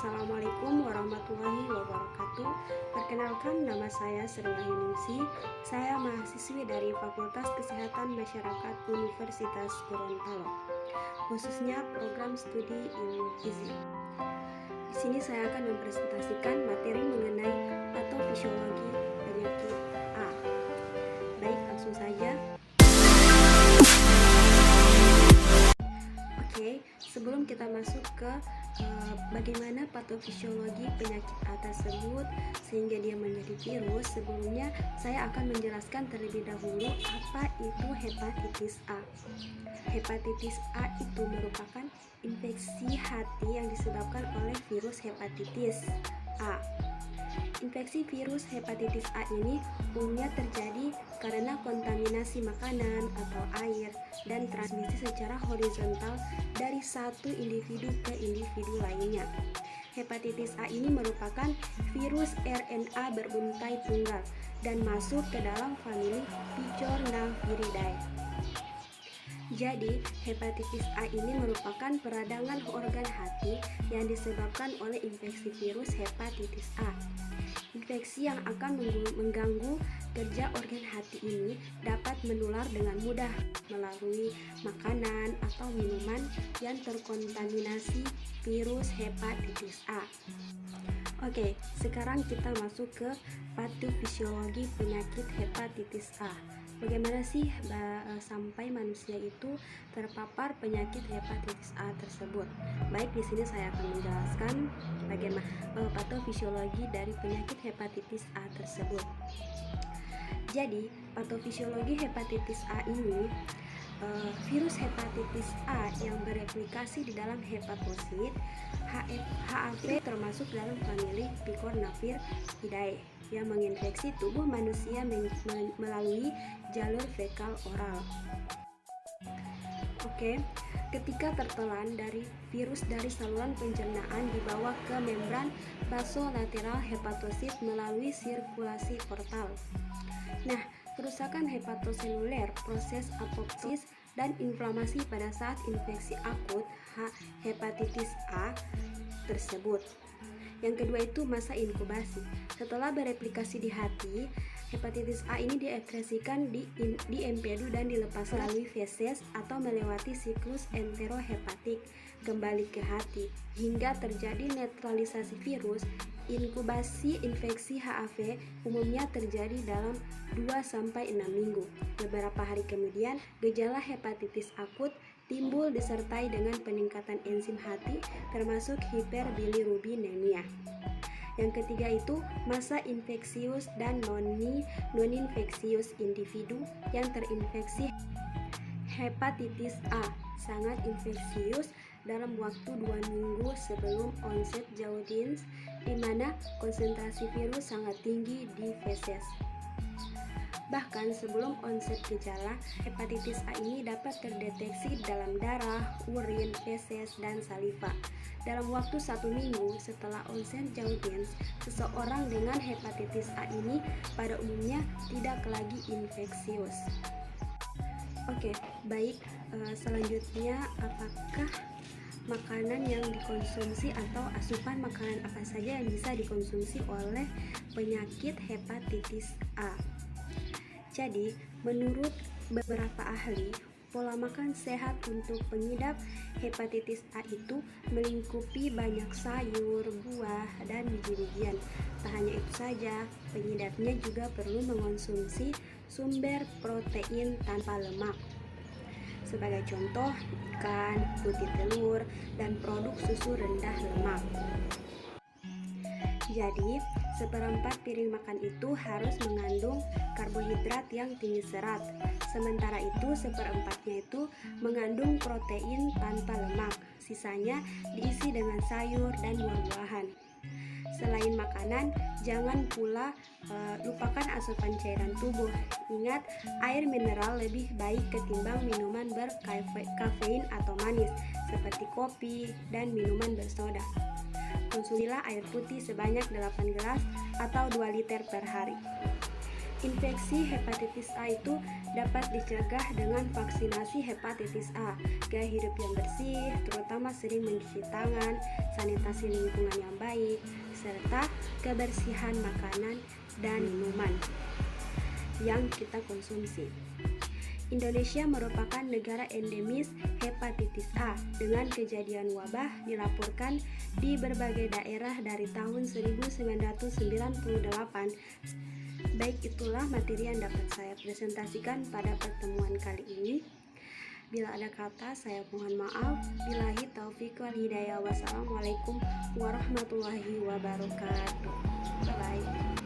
Assalamualaikum warahmatullahi wabarakatuh. Perkenalkan, nama saya Sri Wahyuningsi. Saya mahasiswi dari Fakultas Kesehatan Masyarakat Universitas Gorontalo, khususnya program studi ilmu gizi. Di sini saya akan mempresentasikan materi mengenai patofisiologi penyakit A. Baik, langsung saja. Oke, sebelum kita masuk ke bagaimana patofisiologi penyakit A tersebut sehingga dia menjadi virus, sebelumnya saya akan menjelaskan terlebih dahulu apa itu hepatitis A. Hepatitis A itu merupakan infeksi hati yang disebabkan oleh virus hepatitis A. Infeksi virus hepatitis A ini umumnya terjadi karena kontaminasi makanan atau air dan transmisi secara horizontal dari satu individu ke individu lainnya. Hepatitis A ini merupakan virus RNA berbuntai tunggal dan masuk ke dalam famili Picornaviridae. Jadi, hepatitis A ini merupakan peradangan organ hati yang disebabkan oleh infeksi virus hepatitis A. Infeksi yang akan mengganggu kerja organ hati ini dapat menular dengan mudah melalui makanan atau minuman yang terkontaminasi virus hepatitis A. Oke, sekarang kita masuk ke patofisiologi penyakit hepatitis A. Bagaimana sih sampai manusia itu terpapar penyakit hepatitis A tersebut? Baik, di sini saya akan menjelaskan bagaimana patofisiologi dari penyakit hepatitis A tersebut. Jadi, patofisiologi hepatitis A ini virus hepatitis A yang bereplikasi di dalam hepatosit HAV termasuk dalam famili Picornaviridae yang menginfeksi tubuh manusia melalui jalur fekal oral. Oke, ketika tertelan dari virus dari saluran pencernaan dibawa ke membran basolateral hepatosit melalui sirkulasi portal. Nah, kerusakan hepatoseluler, proses apoptosis dan inflamasi pada saat infeksi akut hepatitis A tersebut. Yang kedua itu masa inkubasi. Setelah bereplikasi di hati, hepatitis A ini diekskresikan di empedu dan dilepas melalui feses atau melewati siklus enterohepatik kembali ke hati hingga terjadi netralisasi virus. Inkubasi infeksi HAV umumnya terjadi dalam 2-6 minggu. Beberapa hari kemudian, gejala hepatitis akut timbul disertai dengan peningkatan enzim hati termasuk hiperbilirubinemia. Yang ketiga itu masa infeksius dan non-infeksius individu yang terinfeksi hepatitis A sangat infeksius dalam waktu 2 minggu sebelum onset jaundice, di mana konsentrasi virus sangat tinggi di feses. Bahkan sebelum onset gejala, hepatitis A ini dapat terdeteksi dalam darah, urin, feses, dan saliva. Dalam waktu 1 minggu setelah onset jaundice, seseorang dengan hepatitis A ini pada umumnya tidak lagi infeksius. Oke, baik. Selanjutnya, apakah makanan yang dikonsumsi atau asupan makanan apa saja yang bisa dikonsumsi oleh penyakit hepatitis A? Jadi, menurut beberapa ahli, pola makan sehat untuk pengidap hepatitis A itu melingkupi banyak sayur, buah, dan biji-bijian. Tak hanya itu saja, pengidapnya juga perlu mengonsumsi sumber protein tanpa lemak. Sebagai contoh, ikan, putih telur, dan produk susu rendah lemak. Jadi, seperempat piring makan itu harus mengandung karbohidrat yang tinggi serat. Sementara itu, seperempatnya itu mengandung protein tanpa lemak. Sisanya diisi dengan sayur dan buah-buahan. Selain makanan, jangan pula lupakan asupan cairan tubuh. Ingat, air mineral lebih baik ketimbang minuman berkafein atau manis seperti kopi dan minuman bersoda. Konsumsilah air putih sebanyak 8 gelas atau 2 liter per hari. Infeksi hepatitis A itu dapat dicegah dengan vaksinasi hepatitis A, gaya hidup yang bersih, terutama sering mencuci tangan, sanitasi lingkungan yang baik, serta kebersihan makanan dan minuman yang kita konsumsi. Indonesia merupakan negara endemis hepatitis A dengan kejadian wabah dilaporkan di berbagai daerah dari tahun 1998. Baik, itulah materi yang dapat saya presentasikan pada pertemuan kali ini. Bila ada kata, saya mohon maaf. Billahi taufiq wal hidayah. Wassalamualaikum warahmatullahi wabarakatuh. Bye.